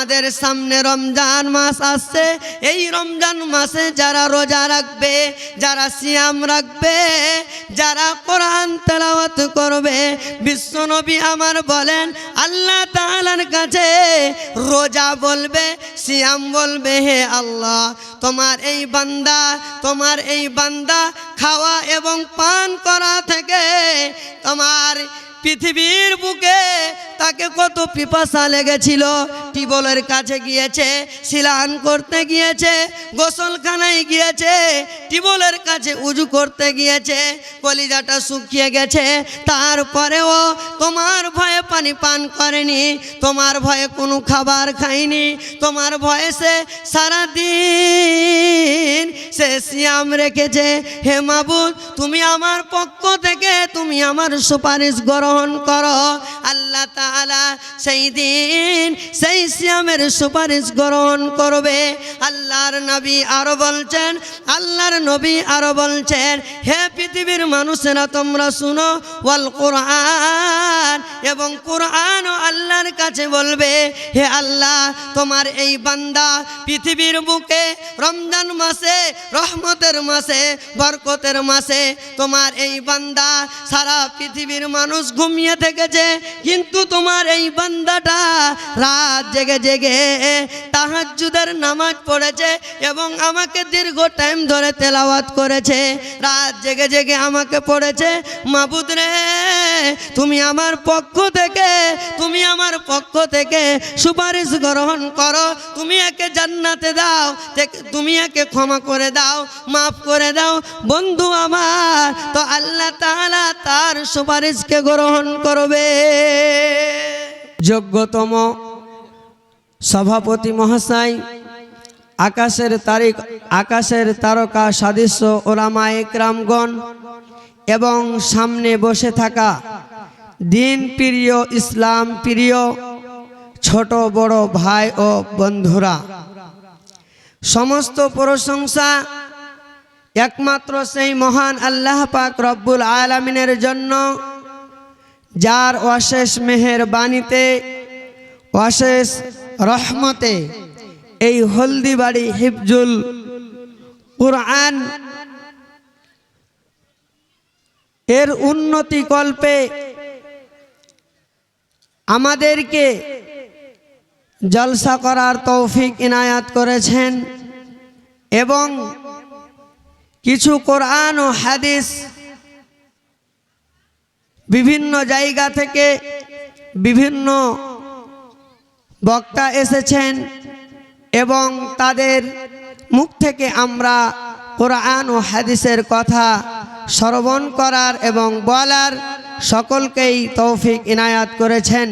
আমাদের সামনে রমজান মাস আসছে। এই রমজান মাসে যারা রোজা রাখবে, যারা সিয়াম রাখবে, যারা কোরআন তেলাওয়াত করবে, বিশ্বনবী আমার বলেন আল্লাহ তাআলার কাছে রোজা বলবে, সিয়াম বলবে, হে আল্লাহ তোমার এই বান্দা খাওয়া এবং পান করা থেকে তোমার পৃথিবীর বুকে তাকে কত পিপাসা লেগেছিল, টিউবওয়েলের কাছে গিয়েছে, স্নান করতে গিয়েছে, গোসলখানায় গিয়েছে, টিউবওয়েলের কাছে উজু করতে গিয়েছে, কলিজাটা শুকিয়ে গেছে, তারপরেও তোমার ভয়ে পানি পান করেনি, তোমার ভয়ে কোনো খাবার খায়নি, তোমার ভয়ে সে সারাদিন সে সিয়াম রেখেছে। হে মাবুদ, তুমি আমার পক্ষ থেকে তুমি আমার সুপারিশ গ্রহণ করো। আল্লাহ তাআলা সেই দিন সেই সিয়ামের সুপারিশ গ্রহণ করবে। আল্লাহর নবী আরো বলছেন, হে পৃথিবীর মানুষেরা তোমরা শুনো, ওয়াল কোরআন, এবং কোরআনও আল্লাহর কাছে বলবে, হে আল্লাহ তোমার এই বান্দা পৃথিবীর বুকে রমজান মাসে, রহমতের মাসে, বরকতের মাসে তোমার এই বান্দা সারা পৃথিবীর মানুষ ঘুমিয়ে থেকেছে, কিন্তু তোমার এই বান্দাটা রাত জেগে জেগে তাহাজ্জুদের নামাজ পড়েছে এবং আমাকে দীর্ঘ টাইম ধরে তেলাওয়াত করেছে, রাত জেগে জেগে আমাকে পড়েছে। মাবুদ রে, তুমি আমার পক্ষ থেকে সুপারিশ গ্রহণ করো, তুমি একে জান্নাতে দাও, তুমি একে ক্ষমা করে দাও, মাফ করে দাও। বন্ধু আমার, তো আল্লাহ তাআলা তার সুপারিশকে গ্রহণ করবে। যোগ্যতম সভাপতি মহাশয়, আকাশের তারকা সদস্য ওলামায়ে কেরামগণ এবং সামনে বসে থাকা দিন প্রিয়, ইসলাম প্রিয় ছোট বড় ভাই ও বন্ধুরা, সমস্ত প্রশংসা একমাত্র সেই মহান আল্লাহ পাক রব্বুল আলামিনের জন্য, যার অশেষ মেহেরবানিতে, অশেষ রহমতে এই হলদিবাড়ি হিফজুল কুরআন এর উন্নতি কল্পে আমাদেরকে জলসা করার তৌফিক ইনায়াত করেছেন এবং কিছু কোরআন ও হাদিস বিভিন্ন জায়গা থেকে বিভিন্ন বক্তা এসেছেন এবং তাদের মুখ থেকে আমরা কোরআন ও হাদিসের কথা শ্রবণ করার এবং বলার সকলকেই তৌফিক ইনায়াত করেছেন।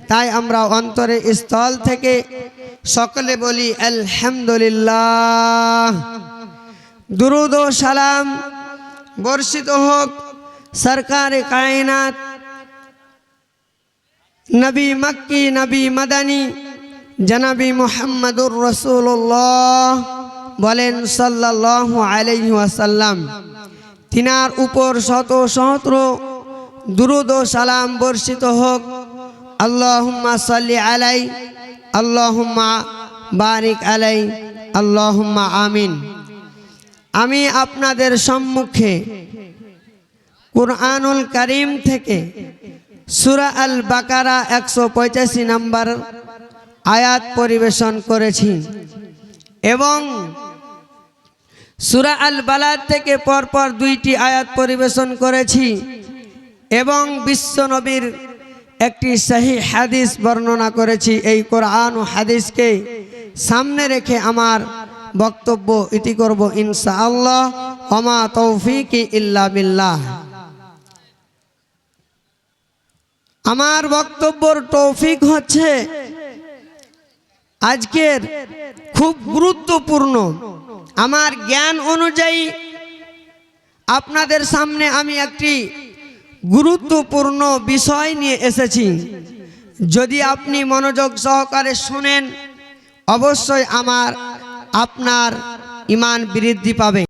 তাই আমরা অন্তরে স্থল থেকে সকলে বলি আলহামদুলিল্লাহ। দুরুদ ও সালাম বর্ষিত হোক সরকারে কায়নাত, নবী মক্কি, নবী মদনী, জনাবি মুহাম্মদুর রাসূলুল্লাহ বলেন সাল্লাল্লাহু আলাইহি ওয়াসাল্লাম। তিনার উপর শত সহস্র দুরুদ ও সালাম বর্ষিত হোক। আল্লাহুম্মা সাল্লি আলাই, আল্লাহুম্মা বারিক আলাই, আল্লাহুম্মা আমিন। আমি আপনাদের সম্মুখে কুরআনুল কারীম থেকে সূরা আল বাকারা 185 নম্বর আয়াত পরিবেশন করেছি এবং সূরা আল বালাদ থেকে পরপর 2টি আয়াত পরিবেশন করেছি এবং বিশ্বনবীর একটি সহিহ হাদিস বর্ণনা করেছি। এই কোরআন ও হাদিসকে সামনে রেখে আমার বক্তব্য ইতি করব ইনশাআল্লাহ। ওমা তৌফিকি ইল্লা বিল্লাহ। আমার বক্তব্যের টপিক হচ্ছে আজকের খুব গুরুত্বপূর্ণ, আমার জ্ঞান অনুযায়ী আপনাদের সামনে আমি একটি গুরুত্বপূর্ণ বিষয় নিয়ে এসেছি। যদি আপনি মনোযোগ সহকারে শুনেন, অবশ্যই আপনার ঈমান বৃদ্ধি পাবে।